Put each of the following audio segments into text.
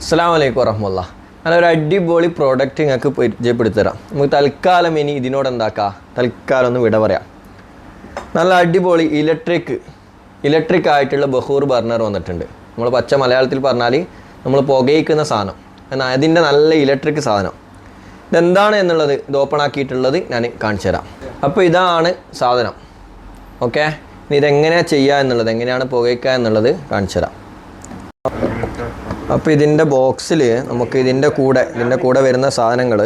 അസ്സലാമു അലൈക്കും വറഹ്മത്തുള്ളാഹി. നല്ലൊരു അടിപൊളി പ്രോഡക്റ്റ് നിങ്ങൾക്ക് പരിചയപ്പെടുത്തരാം. നമുക്ക് തൽക്കാലം ഇനി ഇതിനോട് എന്താക്കാം, തൽക്കാലം ഒന്ന് വിട പറയാം. നല്ല അടിപൊളി ഇലക്ട്രിക് ആയിട്ടുള്ള ബഹൂർ ബർണർ വന്നിട്ടുണ്ട്. നമ്മൾ പച്ച മലയാളത്തിൽ പറഞ്ഞാൽ നമ്മൾ പുകയിക്കുന്ന സാധനം, എന്നാൽ അതിൻ്റെ നല്ല ഇലക്ട്രിക് സാധനം. ഇതെന്താണ് എന്നുള്ളത് ഇത് ഓപ്പൺ ആക്കിയിട്ടുള്ളത് ഞാൻ കാണിച്ചു തരാം. അപ്പോൾ ഇതാണ് സാധനം. ഓക്കെ, ഇനി ഇതെങ്ങനെയാണ് ചെയ്യുക എന്നുള്ളത്, എങ്ങനെയാണ് പുകയിക്കുക എന്നുള്ളത് കാണിച്ചു തരാം. അപ്പോൾ ഇതിൻ്റെ ബോക്സിൽ നമുക്ക് ഇതിൻ്റെ കൂടെ വരുന്ന സാധനങ്ങൾ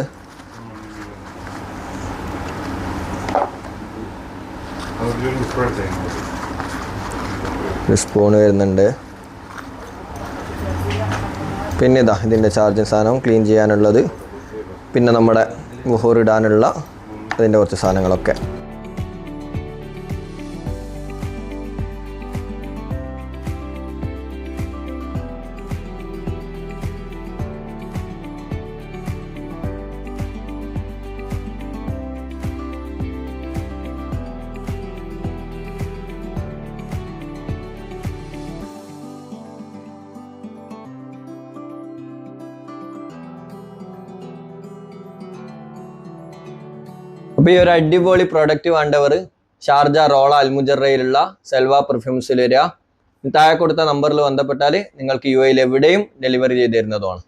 ഒരു സ്പൂൺ വരുന്നുണ്ട്. പിന്നെ ഇതിൻ്റെ ചാർജിങ് സാധനം ക്ലീൻ ചെയ്യാനുള്ളത്, പിന്നെ നമ്മുടെ ബഹൂർ ഇടാനുള്ള അതിൻ്റെ കുറച്ച് സാധനങ്ങളൊക്കെ. അപ്പോൾ ഈ ഒരു അടിപൊളി പ്രൊഡക്റ്റ് വേണ്ടവർ ഷാർജ റോള അൽമുജറയിലുള്ള സെൽവ പെർഫ്യൂംസിൽ വരിക. താഴെ കൊടുത്ത നമ്പറിൽ ബന്ധപ്പെട്ടാൽ നിങ്ങൾക്ക് UAE എവിടെയും ഡെലിവറി ചെയ്ത് തരുന്നതുമാണ്.